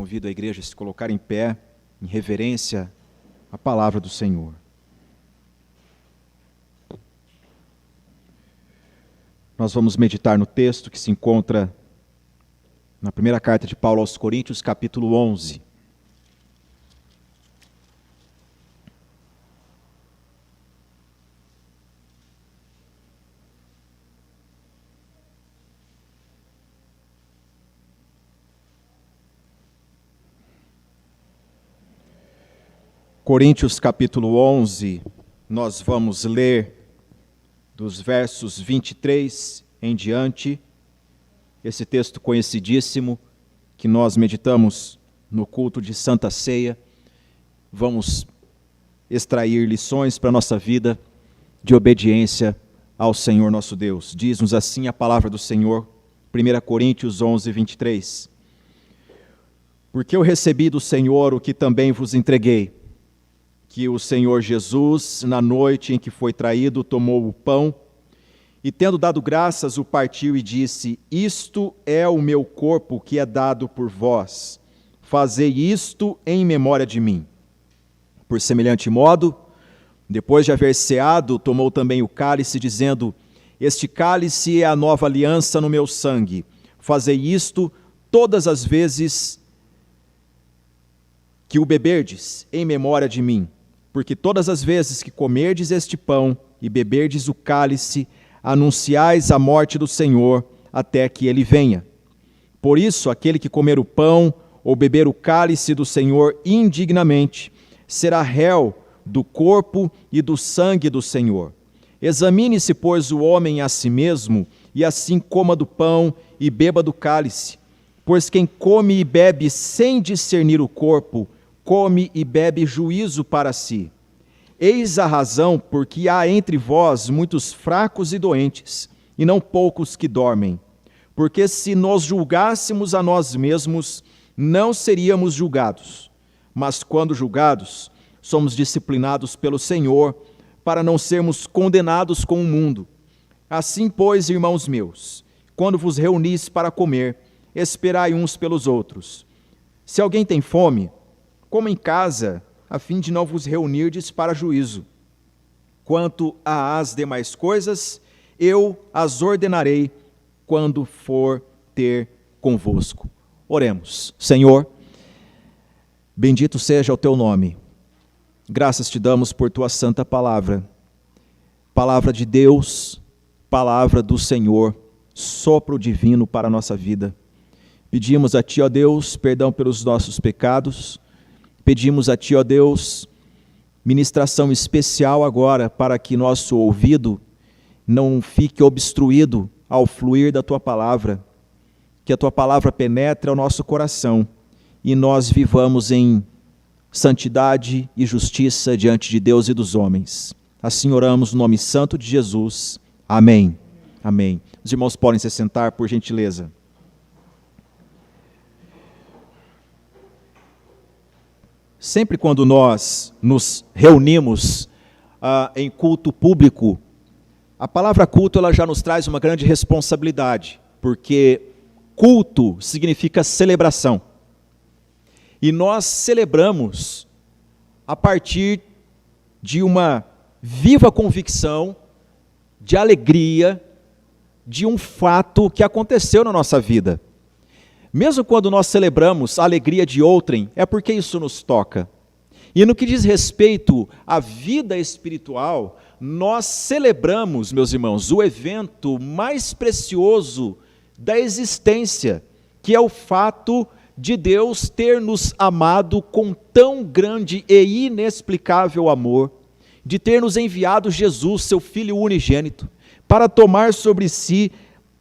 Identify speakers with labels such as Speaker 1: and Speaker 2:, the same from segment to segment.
Speaker 1: Convido a igreja a se colocar em pé, em reverência à palavra do Senhor. Nós vamos meditar no texto que se encontra na primeira carta de Paulo aos Coríntios, capítulo 11. Coríntios capítulo 11, nós vamos ler dos versos 23 em diante, esse texto conhecidíssimo que nós meditamos no culto de Santa Ceia. Vamos extrair lições para a nossa vida de obediência ao Senhor nosso Deus. Diz-nos assim a palavra do Senhor, 1 Coríntios 11, 23. Porque eu recebi do Senhor o que também vos entreguei, que o Senhor Jesus, na noite em que foi traído, tomou o pão e, tendo dado graças, o partiu e disse: Isto é o meu corpo que é dado por vós. Fazei isto em memória de mim. Por semelhante modo, depois de haver ceado, tomou também o cálice, dizendo: Este cálice é a nova aliança no meu sangue. Fazei isto todas as vezes que o beberdes, em memória de mim. Porque todas as vezes que comerdes este pão e beberdes o cálice, anunciais a morte do Senhor até que ele venha. Por isso, aquele que comer o pão ou beber o cálice do Senhor indignamente, será réu do corpo e do sangue do Senhor. Examine-se, pois, o homem a si mesmo, e assim coma do pão e beba do cálice. Pois quem come e bebe sem discernir o corpo, come e bebe juízo para si. Eis a razão porque há entre vós muitos fracos e doentes, e não poucos que dormem. Porque se nos julgássemos a nós mesmos, não seríamos julgados. Mas quando julgados, somos disciplinados pelo Senhor, para não sermos condenados com o mundo. Assim, pois, irmãos meus, quando vos reunis para comer, esperai uns pelos outros. Se alguém tem fome, coma em casa, a fim de não vos reunirdes para juízo. Quanto às demais coisas, eu as ordenarei quando for ter convosco. Oremos. Senhor, bendito seja o teu nome. Graças te damos por tua santa palavra. Palavra de Deus, palavra do Senhor, sopro divino para a nossa vida. Pedimos a ti, ó Deus, perdão pelos nossos pecados. Pedimos a ti, ó Deus, ministração especial agora para que nosso ouvido não fique obstruído ao fluir da tua palavra, que a tua palavra penetre ao nosso coração e nós vivamos em santidade e justiça diante de Deus e dos homens. Assim oramos no nome santo de Jesus. Amém. Amém. Os irmãos podem se sentar, por gentileza. Sempre quando nós nos reunimos em culto público, a palavra culto ela já nos traz uma grande responsabilidade, porque culto significa celebração. E nós celebramos a partir de uma viva convicção, de alegria, de um fato que aconteceu na nossa vida. Mesmo quando nós celebramos a alegria de outrem, é porque isso nos toca. E no que diz respeito à vida espiritual, nós celebramos, meus irmãos, o evento mais precioso da existência, que é o fato de Deus ter nos amado com tão grande e inexplicável amor, de ter nos enviado Jesus, seu Filho unigênito, para tomar sobre si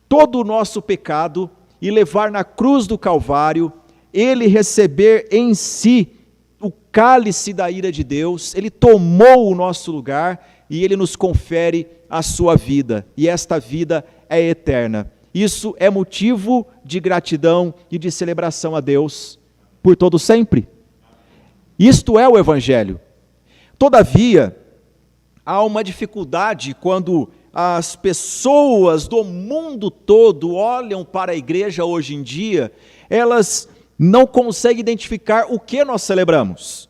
Speaker 1: todo o nosso pecado e levar na cruz do Calvário, ele receber em si o cálice da ira de Deus, ele tomou o nosso lugar e ele nos confere a sua vida, e esta vida é eterna. Isso é motivo de gratidão e de celebração a Deus por todo sempre. Isto é o Evangelho. Todavia, há uma dificuldade quando as pessoas do mundo todo olham para a igreja hoje em dia, elas não consegue identificar o que nós celebramos.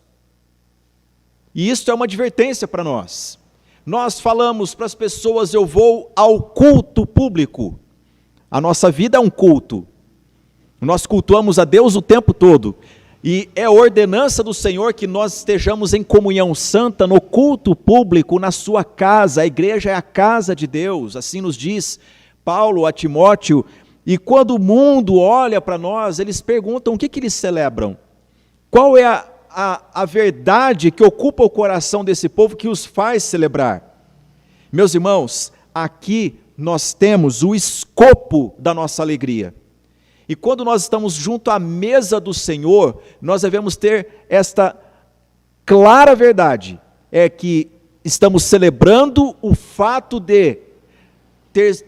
Speaker 1: E isso é uma advertência para nós. Nós falamos para as pessoas: eu vou ao culto público. A nossa vida é um culto. Nós cultuamos a Deus o tempo todo. E é ordenança do Senhor que nós estejamos em comunhão santa no culto público, na sua casa. A igreja é a casa de Deus, assim nos diz Paulo a Timóteo. E quando o mundo olha para nós, eles perguntam o que eles celebram. Qual é a verdade que ocupa o coração desse povo que os faz celebrar? Meus irmãos, aqui nós temos o escopo da nossa alegria. E quando nós estamos junto à mesa do Senhor, nós devemos ter esta clara verdade, é que estamos celebrando o fato de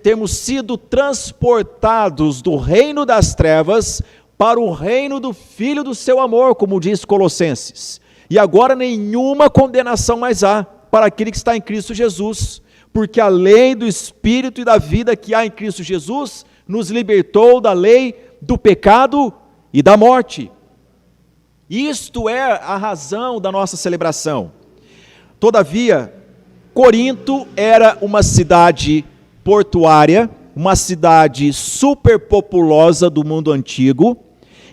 Speaker 1: termos sido transportados do reino das trevas para o reino do Filho do seu amor, como diz Colossenses. E agora nenhuma condenação mais há para aquele que está em Cristo Jesus, porque a lei do Espírito e da vida que há em Cristo Jesus nos libertou da lei do pecado e da morte. Isto é a razão da nossa celebração. Todavia, Corinto era uma cidade portuária, uma cidade superpopulosa do mundo antigo,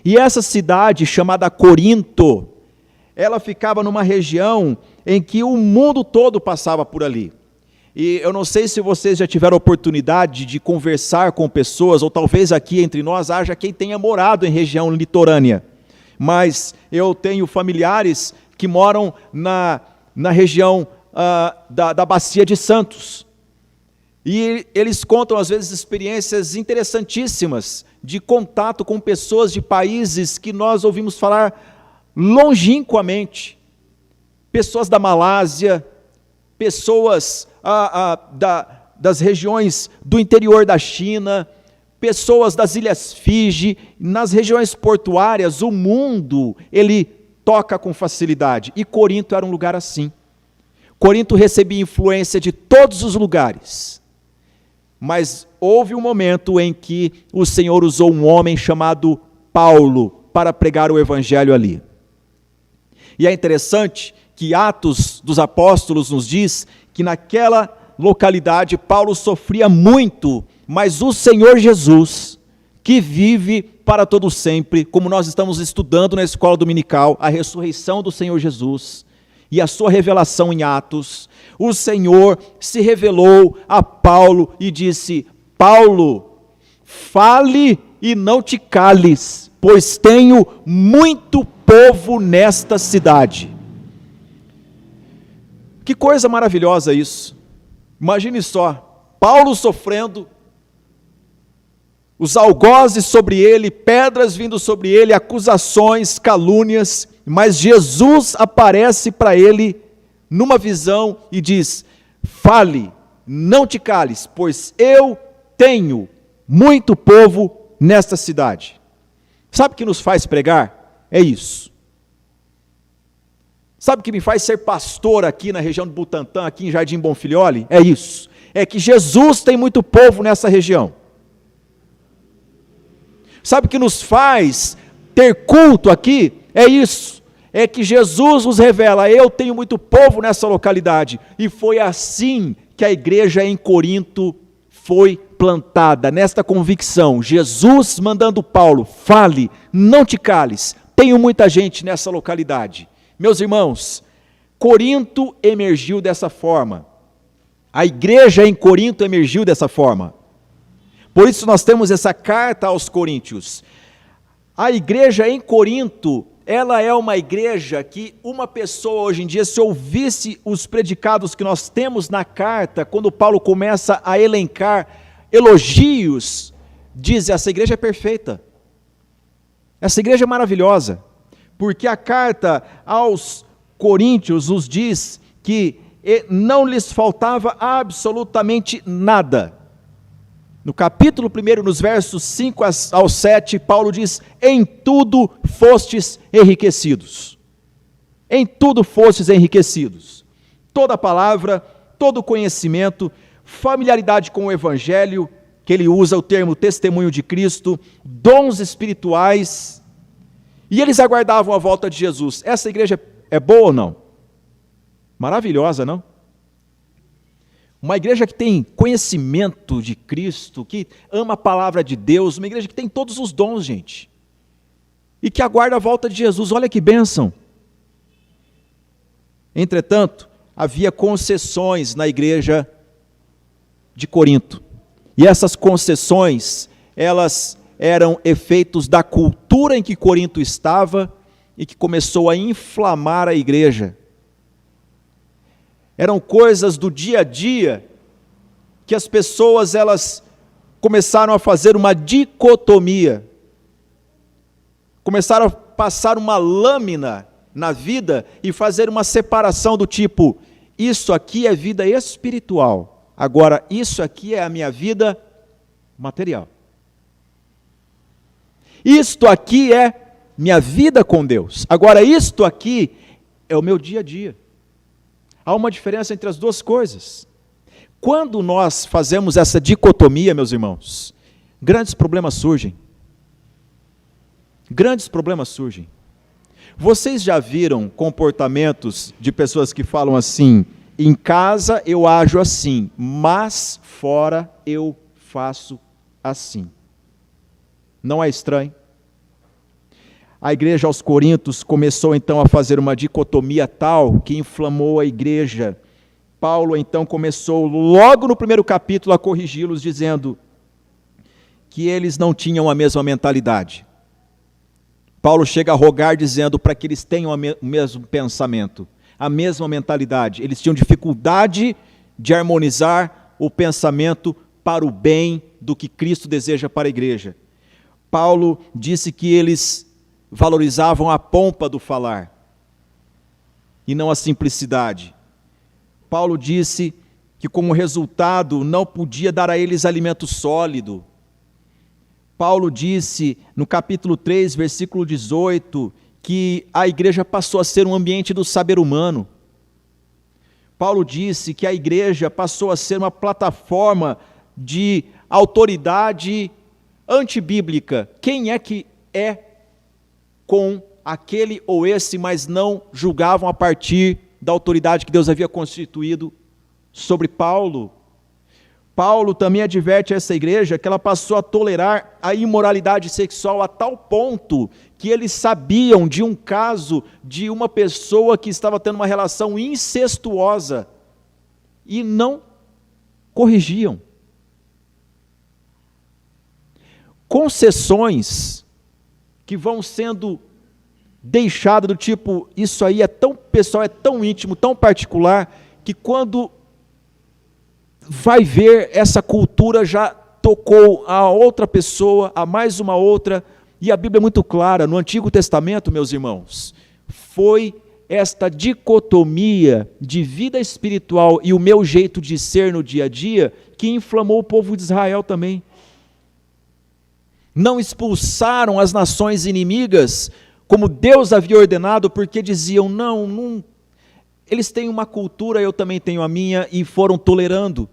Speaker 1: e essa cidade chamada Corinto, ela ficava numa região em que o mundo todo passava por ali. E eu não sei se vocês já tiveram oportunidade de conversar com pessoas, ou talvez aqui entre nós haja quem tenha morado em região litorânea, mas eu tenho familiares que moram na região da Bacia de Santos, e eles contam às vezes experiências interessantíssimas de contato com pessoas de países que nós ouvimos falar longínquamente, pessoas da Malásia, pessoas das regiões do interior da China, pessoas das Ilhas Fiji. Nas regiões portuárias, o mundo, ele toca com facilidade, e Corinto era um lugar assim. Corinto recebia influência de todos os lugares, mas houve um momento em que o Senhor usou um homem chamado Paulo para pregar o evangelho ali. E é interessante que Atos dos Apóstolos nos diz que naquela localidade Paulo sofria muito, mas o Senhor Jesus, que vive para todo sempre, como nós estamos estudando na escola dominical, a ressurreição do Senhor Jesus e a sua revelação em Atos, o Senhor se revelou a Paulo e disse: Paulo, fale e não te cales, pois tenho muito povo nesta cidade. Que coisa maravilhosa isso. Imagine só, Paulo sofrendo, os algozes sobre ele, pedras vindo sobre ele, acusações, calúnias, mas Jesus aparece para ele numa visão e diz: fale, não te cales, pois eu tenho muito povo nesta cidade. Sabe o que nos faz pregar? É isso. Sabe o que me faz ser pastor aqui na região de Butantã, aqui em Jardim Bonfilhole? É isso. É que Jesus tem muito povo nessa região. Sabe o que nos faz ter culto aqui? É isso. É que Jesus nos revela: eu tenho muito povo nessa localidade. E foi assim que a igreja em Corinto foi plantada, nesta convicção. Jesus mandando Paulo: fale, não te cales, tenho muita gente nessa localidade. Meus irmãos, Corinto emergiu dessa forma. A igreja em Corinto emergiu dessa forma. Por isso nós temos essa carta aos Coríntios. A igreja em Corinto, ela é uma igreja que uma pessoa hoje em dia, se ouvisse os predicados que nós temos na carta, quando Paulo começa a elencar elogios, diz: essa igreja é perfeita. Essa igreja é maravilhosa. Porque a carta aos Coríntios nos diz que não lhes faltava absolutamente nada. No capítulo 1, nos versos 5 ao 7, Paulo diz: em tudo fostes enriquecidos. Em tudo fostes enriquecidos. Toda palavra, todo conhecimento, familiaridade com o evangelho, que ele usa o termo testemunho de Cristo, dons espirituais. E eles aguardavam a volta de Jesus. Essa igreja é boa ou não? Maravilhosa, não? Uma igreja que tem conhecimento de Cristo, que ama a palavra de Deus, uma igreja que tem todos os dons, gente. E que aguarda a volta de Jesus. Olha que bênção. Entretanto, havia concessões na igreja de Corinto. E essas concessões, elas eram efeitos da cultura em que Corinto estava e que começou a inflamar a igreja. Eram coisas do dia a dia que as pessoas, elas começaram a fazer uma dicotomia. Começaram a passar uma lâmina na vida e fazer uma separação do tipo, isso aqui é vida espiritual, agora isso aqui é a minha vida material. Isto aqui é minha vida com Deus, agora isto aqui é o meu dia a dia. Há uma diferença entre as duas coisas. Quando nós fazemos essa dicotomia, meus irmãos, grandes problemas surgem. Grandes problemas surgem. Vocês já viram comportamentos de pessoas que falam assim, em casa eu ajo assim, mas fora eu faço assim? Não é estranho? A igreja aos Coríntios começou então a fazer uma dicotomia tal que inflamou a igreja. Paulo então começou logo no primeiro capítulo a corrigi-los, dizendo que eles não tinham a mesma mentalidade. Paulo chega a rogar dizendo para que eles tenham o mesmo pensamento, a mesma mentalidade. Eles tinham dificuldade de harmonizar o pensamento para o bem do que Cristo deseja para a igreja. Paulo disse que eles valorizavam a pompa do falar e não a simplicidade. Paulo disse que como resultado não podia dar a eles alimento sólido. Paulo disse no capítulo 3, versículo 18, que a igreja passou a ser um ambiente do saber humano. Paulo disse que a igreja passou a ser uma plataforma de autoridade antibíblica. Quem é que é com aquele ou esse, mas não julgavam a partir da autoridade que Deus havia constituído sobre Paulo. Paulo também adverte a essa igreja que ela passou a tolerar a imoralidade sexual a tal ponto que eles sabiam de um caso de uma pessoa que estava tendo uma relação incestuosa e não corrigiam. Concessões que vão sendo deixadas do tipo, isso aí é tão pessoal, é tão íntimo, tão particular, que quando vai ver, essa cultura já tocou a outra pessoa, a mais uma outra, e a Bíblia é muito clara, no Antigo Testamento, meus irmãos, foi esta dicotomia de vida espiritual e o meu jeito de ser no dia a dia, que inflamou o povo de Israel também. Não expulsaram as nações inimigas, como Deus havia ordenado, porque diziam, não, eles têm uma cultura, eu também tenho a minha, e foram tolerando,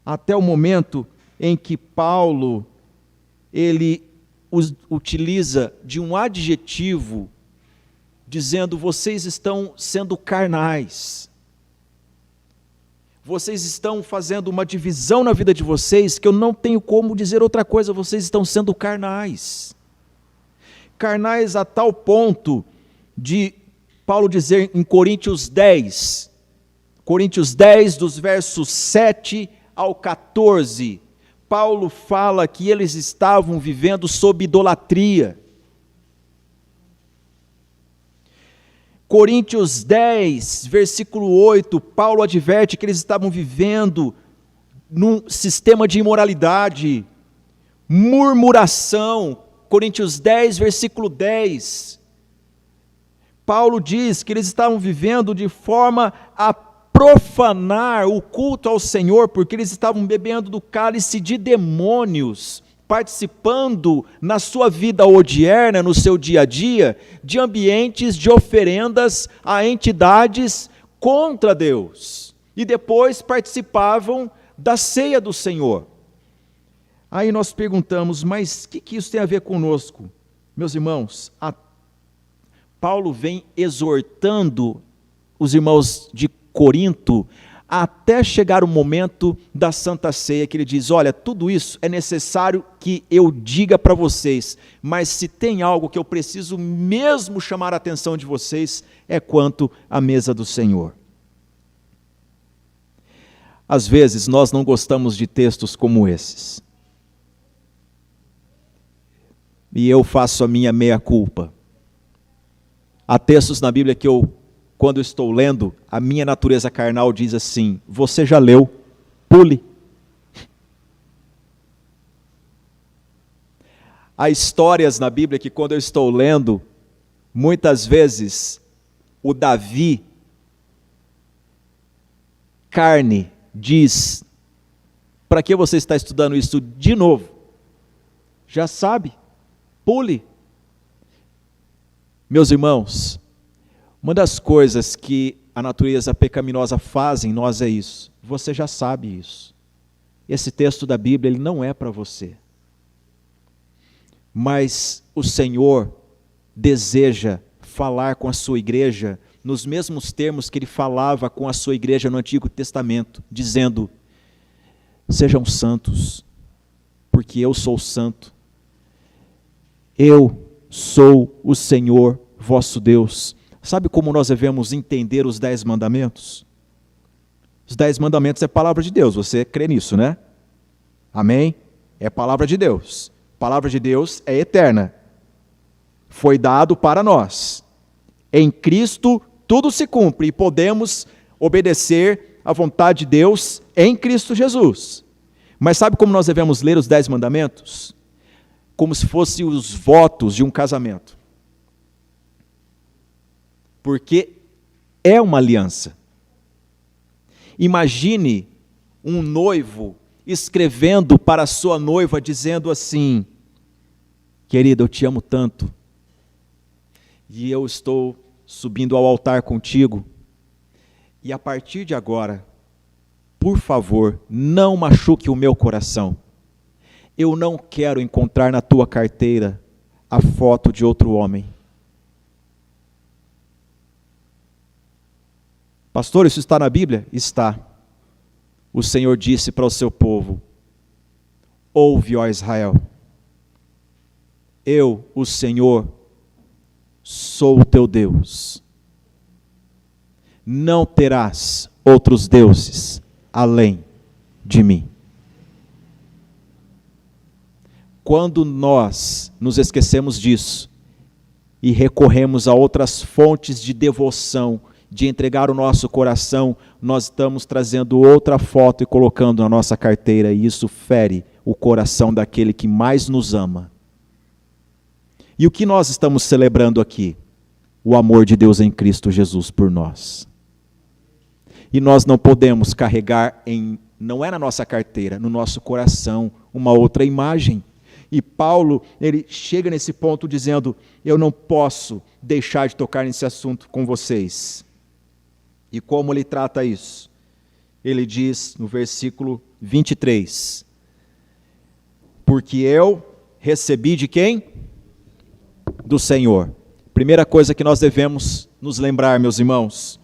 Speaker 1: até o momento em que Paulo, ele utiliza de um adjetivo, dizendo, vocês estão sendo carnais, vocês estão fazendo uma divisão na vida de vocês, que eu não tenho como dizer outra coisa, vocês estão sendo carnais. Carnais a tal ponto de Paulo dizer em Coríntios 10, dos versos 7 ao 14, Paulo fala que eles estavam vivendo sob idolatria. Coríntios 10, versículo 8, Paulo adverte que eles estavam vivendo num sistema de imoralidade, murmuração. Coríntios 10, versículo 10, Paulo diz que eles estavam vivendo de forma a profanar o culto ao Senhor, porque eles estavam bebendo do cálice de demônios, participando na sua vida odierna, no seu dia a dia, de ambientes de oferendas a entidades contra Deus, e depois participavam da ceia do Senhor. Aí nós perguntamos, mas o que isso tem a ver conosco? Meus irmãos, há Paulo vem exortando os irmãos de Corinto até chegar o momento da Santa Ceia, que ele diz: olha, tudo isso é necessário que eu diga para vocês, mas se tem algo que eu preciso mesmo chamar a atenção de vocês, é quanto à mesa do Senhor. Às vezes nós não gostamos de textos como esses. E eu faço a minha meia-culpa. Há textos na Bíblia que quando estou lendo, a minha natureza carnal diz assim: você já leu, pule. Há histórias na Bíblia que quando eu estou lendo, muitas vezes o Davi, carne, diz: para que você está estudando isso de novo? Já sabe, pule. Meus irmãos, uma das coisas que a natureza pecaminosa faz em nós é isso. Você já sabe isso. Esse texto da Bíblia, ele não é para você. Mas o Senhor deseja falar com a sua igreja nos mesmos termos que ele falava com a sua igreja no Antigo Testamento, dizendo: sejam santos, porque eu sou santo. Eu sou o Senhor vosso Deus. Sabe como nós devemos entender os 10 mandamentos? Os 10 mandamentos é palavra de Deus, você crê nisso, né? Amém? É palavra de Deus. A palavra de Deus é eterna. Foi dado para nós. Em Cristo tudo se cumpre e podemos obedecer à vontade de Deus em Cristo Jesus. Mas sabe como nós devemos ler os 10 mandamentos? Como se fossem os votos de um casamento. Porque é uma aliança. Imagine um noivo escrevendo para a sua noiva, dizendo assim: querida, eu te amo tanto, e eu estou subindo ao altar contigo, e a partir de agora, por favor, não machuque o meu coração. Eu não quero encontrar na tua carteira a foto de outro homem. Pastor, isso está na Bíblia? Está. O Senhor disse para o seu povo: ouve, ó Israel, eu, o Senhor, sou o teu Deus. Não terás outros deuses além de mim. Quando nós nos esquecemos disso e recorremos a outras fontes de devoção, de entregar o nosso coração, nós estamos trazendo outra foto e colocando na nossa carteira, e isso fere o coração daquele que mais nos ama. E o que nós estamos celebrando aqui? O amor de Deus em Cristo Jesus por nós. E nós não podemos carregar não é na nossa carteira, no nosso coração, uma outra imagem. E Paulo, ele chega nesse ponto dizendo: eu não posso deixar de tocar nesse assunto com vocês. E como ele trata isso? Ele diz no versículo 23, porque eu recebi de quem? Do Senhor. Primeira coisa que nós devemos nos lembrar, meus irmãos,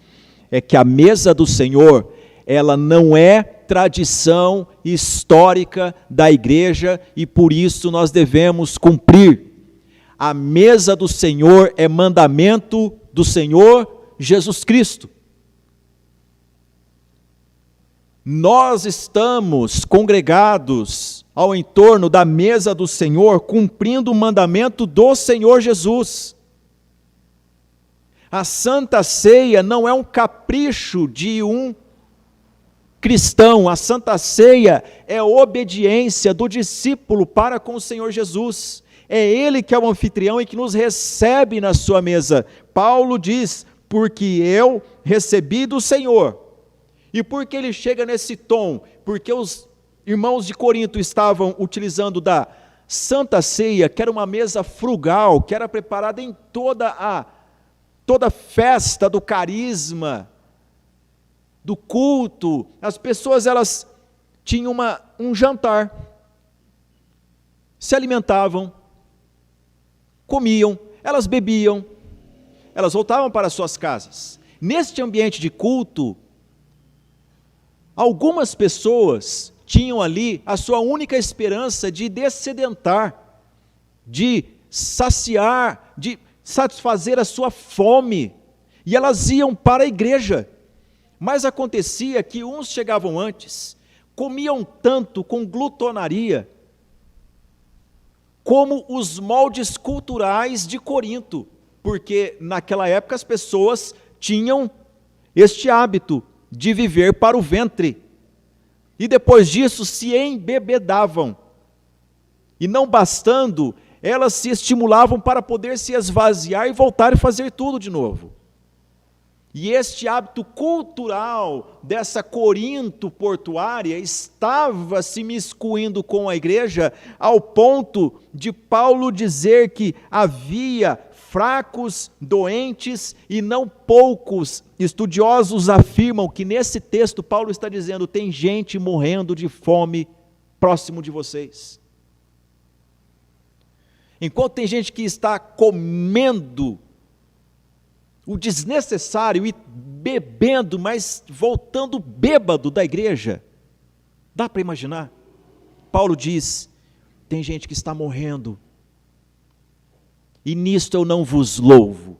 Speaker 1: é que a mesa do Senhor, ela não é tradição histórica da igreja e por isso nós devemos cumprir. A mesa do Senhor é mandamento do Senhor Jesus Cristo. Nós estamos congregados ao entorno da mesa do Senhor, cumprindo o mandamento do Senhor Jesus. A Santa Ceia não é um capricho de um cristão, a Santa Ceia é a obediência do discípulo para com o Senhor Jesus. É Ele que é o anfitrião e que nos recebe na sua mesa. Paulo diz: porque eu recebi do Senhor. E por que ele chega nesse tom? Porque os irmãos de Corinto estavam utilizando da Santa Ceia, que era uma mesa frugal, que era preparada em toda festa do carisma, do culto. As pessoas, elas tinham um jantar, se alimentavam, comiam, elas bebiam, elas voltavam para suas casas. Neste ambiente de culto, algumas pessoas tinham ali a sua única esperança de dessedentar, de saciar, de satisfazer a sua fome, e elas iam para a igreja. Mas acontecia que uns chegavam antes, comiam tanto com glutonaria, como os moldes culturais de Corinto, porque naquela época as pessoas tinham este hábito de viver para o ventre, e depois disso se embebedavam, e não bastando, elas se estimulavam para poder se esvaziar e voltar e fazer tudo de novo. E este hábito cultural dessa Corinto portuária estava se miscuindo com a igreja, ao ponto de Paulo dizer que havia fracos, doentes, e não poucos estudiosos afirmam que nesse texto Paulo está dizendo: tem gente morrendo de fome próximo de vocês. Enquanto tem gente que está comendo o desnecessário e bebendo, mas voltando bêbado da igreja, dá para imaginar? Paulo diz: tem gente que está morrendo, e nisto eu não vos louvo.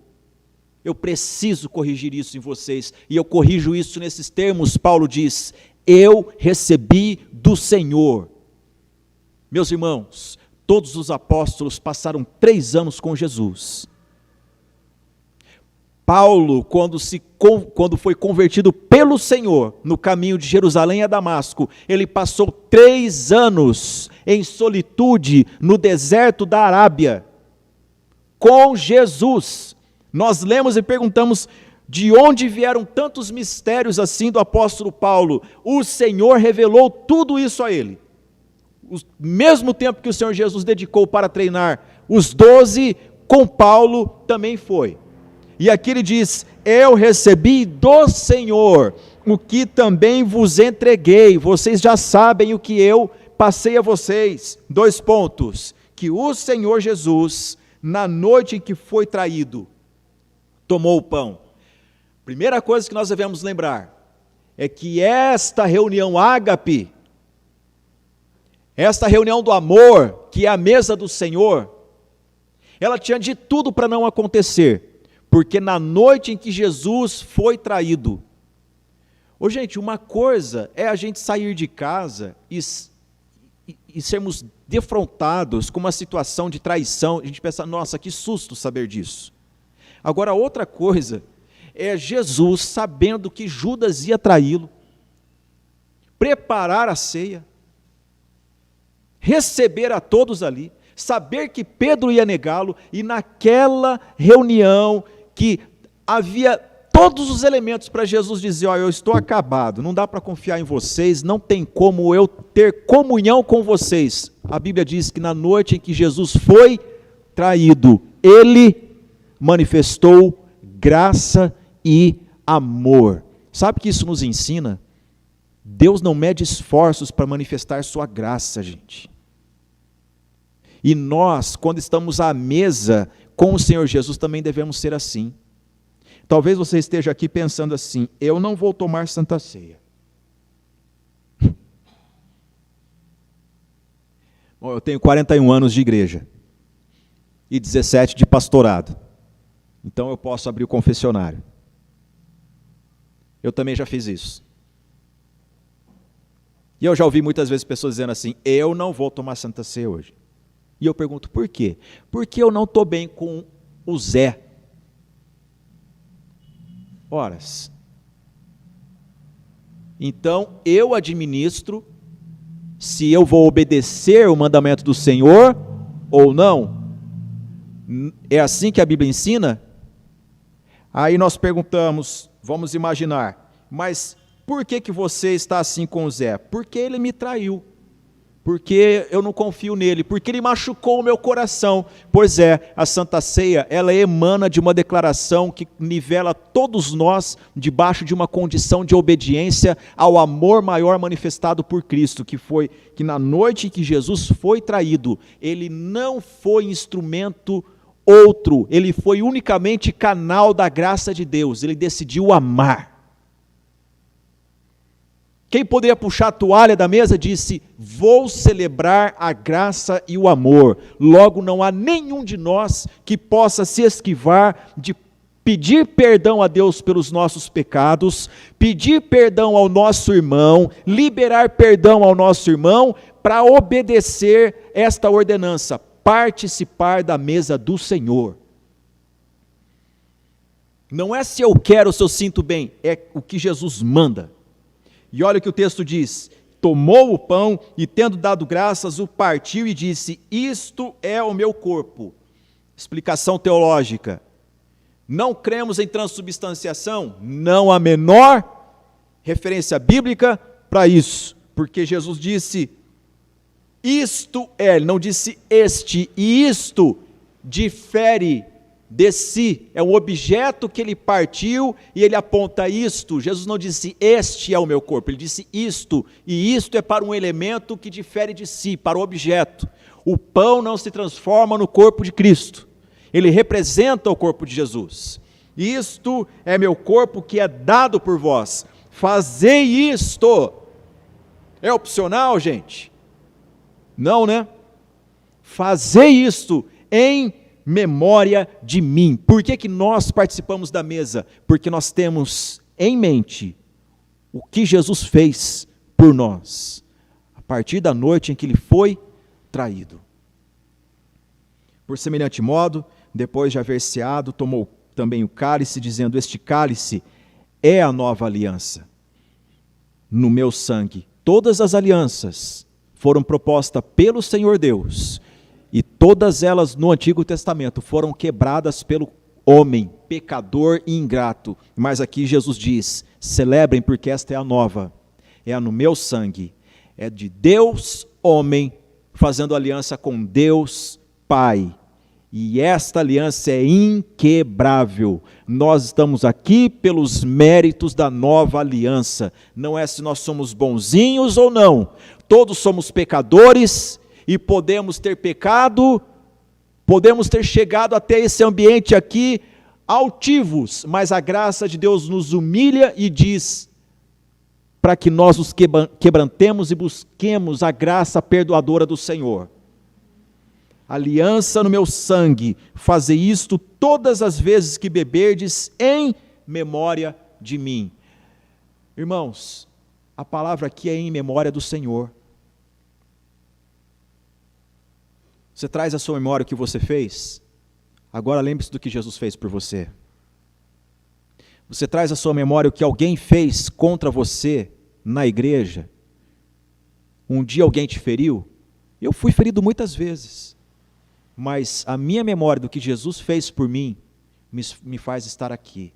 Speaker 1: Eu preciso corrigir isso em vocês, e eu corrijo isso nesses termos. Paulo diz: eu recebi do Senhor. Meus irmãos, todos os apóstolos passaram 3 anos com Jesus. Paulo, quando foi convertido pelo Senhor, no caminho de Jerusalém a Damasco, ele passou 3 anos em solitude no deserto da Arábia, com Jesus. Nós lemos e perguntamos: de onde vieram tantos mistérios assim do apóstolo Paulo? O Senhor revelou tudo isso a ele. O mesmo tempo que o Senhor Jesus dedicou para treinar os 12, com Paulo também foi. E aqui ele diz: eu recebi do Senhor o que também vos entreguei. Vocês já sabem o que eu passei a vocês. 2 pontos. Que o Senhor Jesus, na noite em que foi traído, tomou o pão. Primeira coisa que nós devemos lembrar é que esta reunião ágape, esta reunião do amor, que é a mesa do Senhor, ela tinha de tudo para não acontecer, porque na noite em que Jesus foi traído, gente, uma coisa é a gente sair de casa e sermos defrontados com uma situação de traição, a gente pensa: nossa, que susto saber disso. Agora, outra coisa é Jesus, sabendo que Judas ia traí-lo, preparar a ceia, receber a todos ali, saber que Pedro ia negá-lo, e naquela reunião que havia todos os elementos para Jesus dizer: eu estou acabado, não dá para confiar em vocês, não tem como eu ter comunhão com vocês. A Bíblia diz que na noite em que Jesus foi traído, ele manifestou graça e amor. Sabe o que isso nos ensina? Deus não mede esforços para manifestar sua graça, gente. E nós, quando estamos à mesa com o Senhor Jesus, também devemos ser assim. Talvez você esteja aqui pensando assim: eu não vou tomar Santa Ceia. Bom, eu tenho 41 anos de igreja e 17 de pastorado, então eu posso abrir o confessionário. Eu também já fiz isso. E eu já ouvi muitas vezes pessoas dizendo assim: eu não vou tomar Santa Ceia hoje. E eu pergunto: por quê? Porque eu não estou bem com o Zé. Horas. Então eu administro se eu vou obedecer o mandamento do Senhor ou não. É assim que a Bíblia ensina? Aí nós perguntamos, vamos imaginar: mas por que você está assim com o Zé? Porque ele me traiu, porque eu não confio nele, porque ele machucou o meu coração. Pois é, a Santa Ceia, ela emana de uma declaração que nivela todos nós debaixo de uma condição de obediência ao amor maior manifestado por Cristo, que na noite em que Jesus foi traído, ele não foi instrumento outro, ele foi unicamente canal da graça de Deus, ele decidiu amar. Quem poderia puxar a toalha da mesa disse: vou celebrar a graça e o amor. Logo, não há nenhum de nós que possa se esquivar de pedir perdão a Deus pelos nossos pecados, pedir perdão ao nosso irmão, liberar perdão ao nosso irmão, para obedecer esta ordenança, participar da mesa do Senhor. Não é se eu quero ou se eu sinto bem, é o que Jesus manda. E olha o que o texto diz: tomou o pão e, tendo dado graças, o partiu e disse: isto é o meu corpo. Explicação teológica: não cremos em transubstanciação? Não há menor referência bíblica para isso, porque Jesus disse: isto é, ele não disse este, e isto difere de si, é um objeto que ele partiu e ele aponta isto. Jesus não disse este é o meu corpo, ele disse isto, e isto é para um elemento que difere de si, para o objeto. O pão não se transforma no corpo de Cristo, ele representa o corpo de Jesus. Isto é meu corpo que é dado por vós, fazei isto. É opcional, gente? Não, né? Fazei isto em memória de mim. Por que nós participamos da mesa? Porque nós temos em mente o que Jesus fez por nós, a partir da noite em que ele foi traído. Por semelhante modo, depois de haver ceado, tomou também o cálice, dizendo: este cálice é a nova aliança no meu sangue. Todas as alianças foram propostas pelo Senhor Deus, e todas elas no Antigo Testamento foram quebradas pelo homem, pecador e ingrato. Mas aqui Jesus diz: celebrem, porque esta é a nova, é a no meu sangue, é de Deus homem, fazendo aliança com Deus Pai, e esta aliança é inquebrável. Nós estamos aqui pelos méritos da nova aliança, não é se nós somos bonzinhos ou não, todos somos pecadores, e podemos ter pecado, podemos ter chegado até esse ambiente aqui altivos, mas a graça de Deus nos humilha e diz para que nós nos quebrantemos e busquemos a graça perdoadora do Senhor. Aliança no meu sangue, fazei isto todas as vezes que beberdes em memória de mim. Irmãos, a palavra aqui é em memória do Senhor. Você traz à sua memória o que você fez? Agora lembre-se do que Jesus fez por você. Você traz à sua memória o que alguém fez contra você na igreja? Um dia alguém te feriu? Eu fui ferido muitas vezes, mas a minha memória do que Jesus fez por mim me faz estar aqui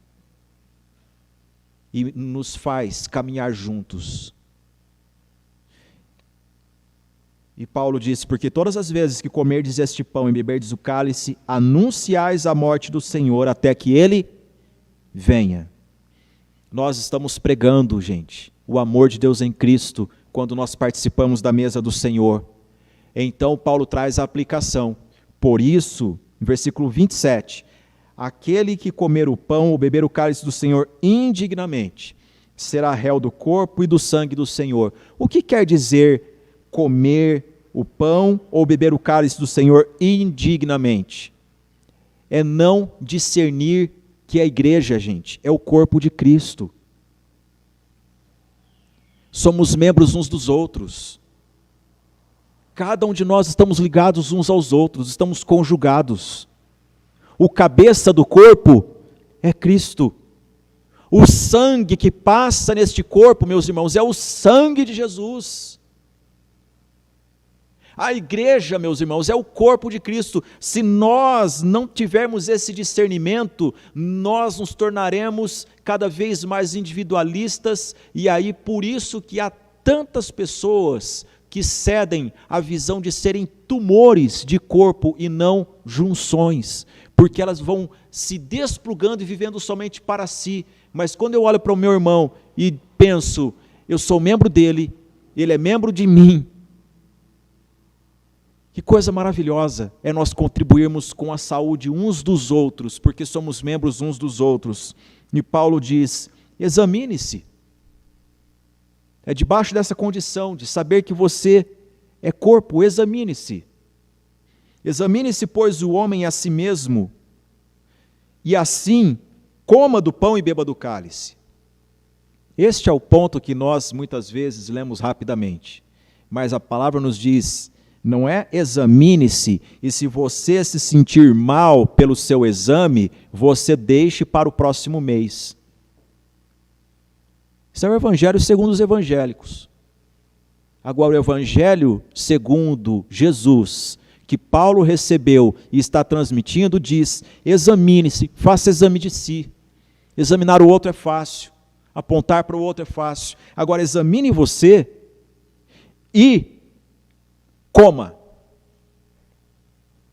Speaker 1: e nos faz caminhar juntos. E Paulo disse: porque todas as vezes que comerdes este pão e beberdes o cálice, anunciais a morte do Senhor até que ele venha. Nós estamos pregando, gente, o amor de Deus em Cristo quando nós participamos da mesa do Senhor. Então Paulo traz a aplicação. Por isso, em versículo 27, aquele que comer o pão ou beber o cálice do Senhor indignamente, será réu do corpo e do sangue do Senhor. O que quer dizer comer o pão ou beber o cálice do Senhor indignamente? É não discernir que a igreja, gente, é o corpo de Cristo. Somos membros uns dos outros. Cada um de nós estamos ligados uns aos outros, estamos conjugados. O cabeça do corpo é Cristo. O sangue que passa neste corpo, meus irmãos, é o sangue de Jesus. A igreja, meus irmãos, é o corpo de Cristo. Se nós não tivermos esse discernimento, nós nos tornaremos cada vez mais individualistas, e aí por isso que há tantas pessoas que cedem à visão de serem tumores de corpo e não junções, porque elas vão se desplugando e vivendo somente para si. Mas quando eu olho para o meu irmão e penso, eu sou membro dele, ele é membro de mim, Que coisa maravilhosa é nós contribuirmos com a saúde uns dos outros, porque somos membros uns dos outros. E Paulo diz: examine-se. É debaixo dessa condição de saber que você é corpo, examine-se. Examine-se, pois, o homem a si mesmo, e assim coma do pão e beba do cálice. Este é o ponto que nós muitas vezes lemos rapidamente, mas a palavra nos diz: não é examine-se, e se você se sentir mal pelo seu exame, você deixe para o próximo mês. Isso é o evangelho segundo os evangélicos. Agora, o evangelho segundo Jesus, que Paulo recebeu e está transmitindo, diz: examine-se, faça exame de si. Examinar o outro é fácil, apontar para o outro é fácil. Agora, examine você e coma.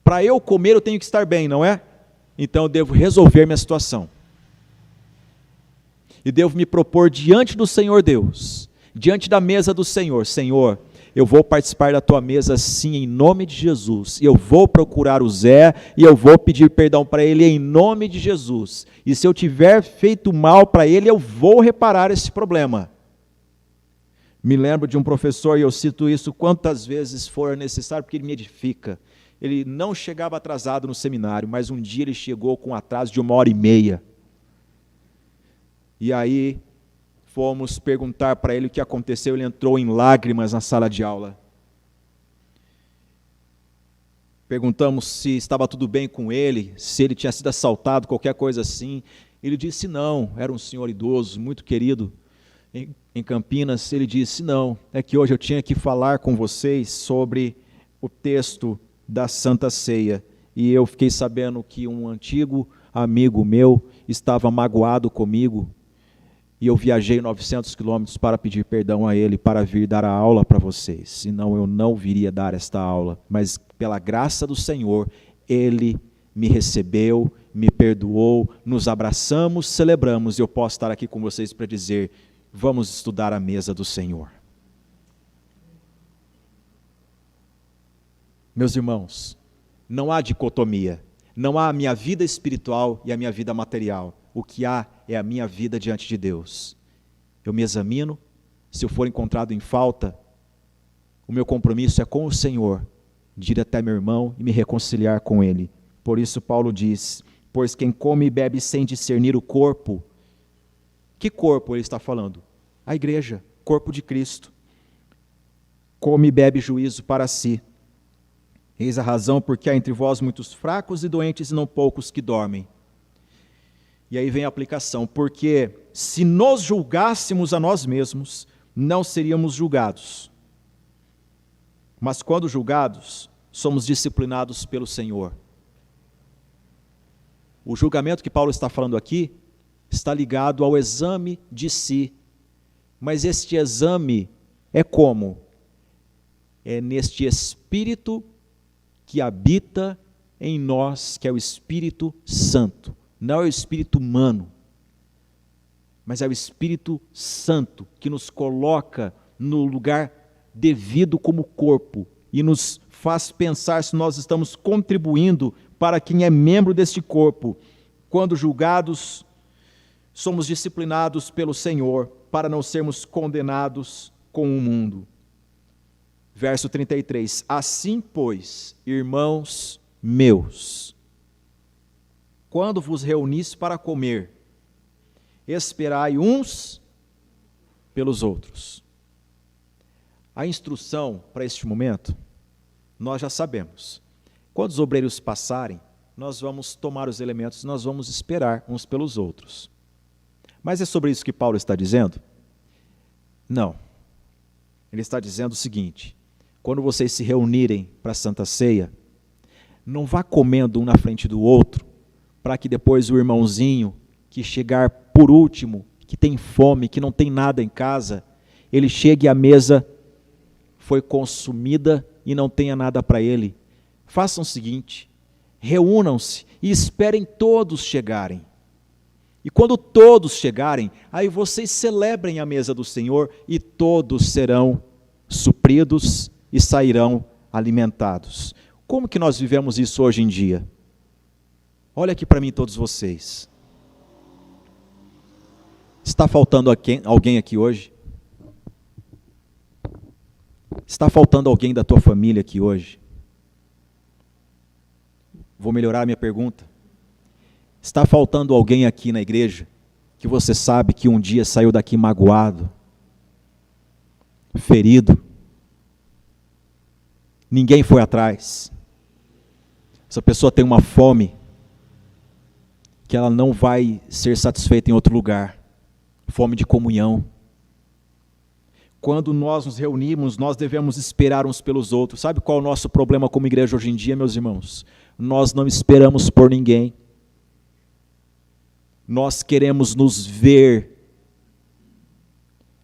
Speaker 1: Para eu comer, eu tenho que estar bem, não é? Então eu devo resolver minha situação. E devo me propor diante do Senhor Deus, diante da mesa do Senhor: Senhor, eu vou participar da tua mesa sim, em nome de Jesus. E eu vou procurar o Zé, e eu vou pedir perdão para ele em nome de Jesus. E se eu tiver feito mal para ele, eu vou reparar esse problema. Me lembro de um professor, e eu cito isso quantas vezes for necessário, porque ele me edifica. Ele não chegava atrasado no seminário, mas um dia ele chegou com um atraso de 1h30. E aí fomos perguntar para ele o que aconteceu, ele entrou em lágrimas na sala de aula. Perguntamos se estava tudo bem com ele, se ele tinha sido assaltado, qualquer coisa assim. Ele disse não, era um senhor idoso, muito querido, em Campinas. Ele disse: não, é que hoje eu tinha que falar com vocês sobre o texto da Santa Ceia, e eu fiquei sabendo que um antigo amigo meu estava magoado comigo, e eu viajei 900 quilômetros para pedir perdão a ele, para vir dar a aula para vocês, senão eu não viria dar esta aula, mas pela graça do Senhor, ele me recebeu, me perdoou, nos abraçamos, celebramos, e eu posso estar aqui com vocês para dizer: vamos estudar a mesa do Senhor. Meus irmãos, não há dicotomia, não há a minha vida espiritual e a minha vida material. O que há é a minha vida diante de Deus. Eu me examino, se eu for encontrado em falta, o meu compromisso é com o Senhor, de ir até meu irmão e me reconciliar com ele. Por isso Paulo diz: pois quem come e bebe sem discernir o corpo, que corpo ele está falando? A igreja, corpo de Cristo. Come e bebe juízo para si. Eis a razão porque há entre vós muitos fracos e doentes, e não poucos que dormem. E aí vem a aplicação: porque se nos julgássemos a nós mesmos, não seríamos julgados. Mas quando julgados, somos disciplinados pelo Senhor. O julgamento que Paulo está falando aqui está ligado ao exame de si. Mas este exame é como? É neste Espírito que habita em nós, que é o Espírito Santo. Não é o Espírito humano, mas é o Espírito Santo que nos coloca no lugar devido como corpo e nos faz pensar se nós estamos contribuindo para quem é membro deste corpo. Quando julgados, somos disciplinados pelo Senhor para não sermos condenados com o mundo. Verso 33, assim, pois, irmãos meus, quando vos reunis para comer, esperai uns pelos outros. A instrução para este momento, nós já sabemos. Quando os obreiros passarem, nós vamos tomar os elementos, nós vamos esperar uns pelos outros. Mas é sobre isso que Paulo está dizendo? Não. Ele está dizendo o seguinte: quando vocês se reunirem para a Santa Ceia, não vá comendo um na frente do outro, para que depois o irmãozinho que chegar por último, que tem fome, que não tem nada em casa, ele chegue à mesa, foi consumida e não tenha nada para ele. Façam o seguinte: reúnam-se e esperem todos chegarem. E quando todos chegarem, aí vocês celebrem a mesa do Senhor e todos serão supridos e sairão alimentados. Como que nós vivemos isso hoje em dia? Olha aqui para mim todos vocês. Está faltando alguém aqui hoje? Está faltando alguém da tua família aqui hoje? Vou melhorar a minha pergunta. Está faltando alguém aqui na igreja que você sabe que um dia saiu daqui magoado, ferido? Ninguém foi atrás. Essa pessoa tem uma fome que ela não vai ser satisfeita em outro lugar. Fome de comunhão. Quando nós nos reunimos, nós devemos esperar uns pelos outros. Sabe qual é o nosso problema como igreja hoje em dia, meus irmãos? Nós não esperamos por ninguém. Nós queremos nos ver.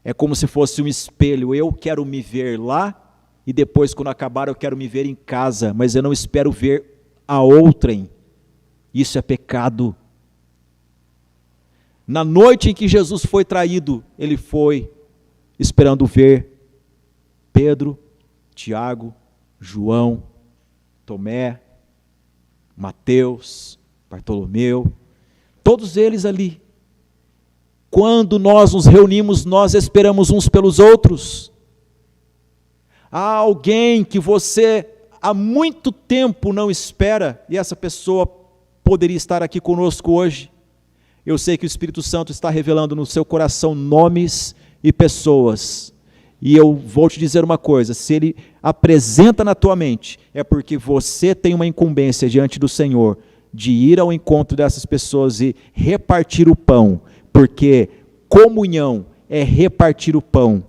Speaker 1: É como se fosse um espelho. Eu quero me ver lá e depois, quando acabar, eu quero me ver em casa. Mas eu não espero ver a outrem. Isso é pecado. Na noite em que Jesus foi traído, ele foi esperando ver Pedro, Tiago, João, Tomé, Mateus, Bartolomeu, todos eles ali. Quando nós nos reunimos, nós esperamos uns pelos outros. Há alguém que você há muito tempo não espera, e essa pessoa poderia estar aqui conosco hoje. Eu sei que o Espírito Santo está revelando no seu coração nomes e pessoas. E eu vou te dizer uma coisa, se ele apresenta na tua mente, é porque você tem uma incumbência diante do Senhor, de ir ao encontro dessas pessoas e repartir o pão, porque comunhão é repartir o pão,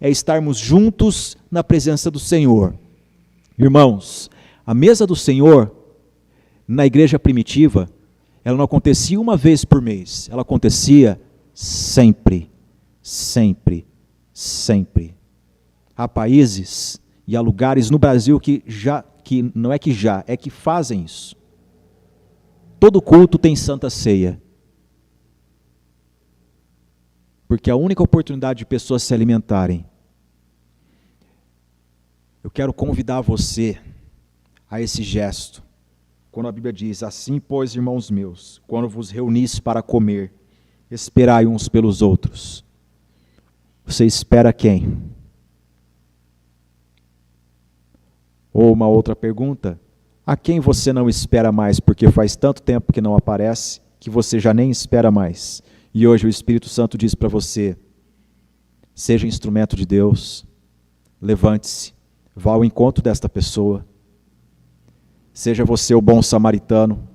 Speaker 1: é estarmos juntos na presença do Senhor. Irmãos, a mesa do Senhor, na igreja primitiva, ela não acontecia uma vez por mês, ela acontecia sempre, sempre, sempre. Há países e há lugares no Brasil que fazem isso. Todo culto tem Santa Ceia. Porque é a única oportunidade de pessoas se alimentarem. Eu quero convidar você a esse gesto. Quando a Bíblia diz, assim, pois, irmãos meus, quando vos reunis para comer, esperai uns pelos outros. Você espera quem? Ou uma outra pergunta, a quem você não espera mais, porque faz tanto tempo que não aparece, que você já nem espera mais. E hoje o Espírito Santo diz para você, seja instrumento de Deus, levante-se, vá ao encontro desta pessoa, seja você o bom samaritano,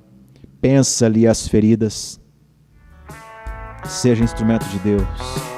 Speaker 1: pensa ali as feridas, seja instrumento de Deus.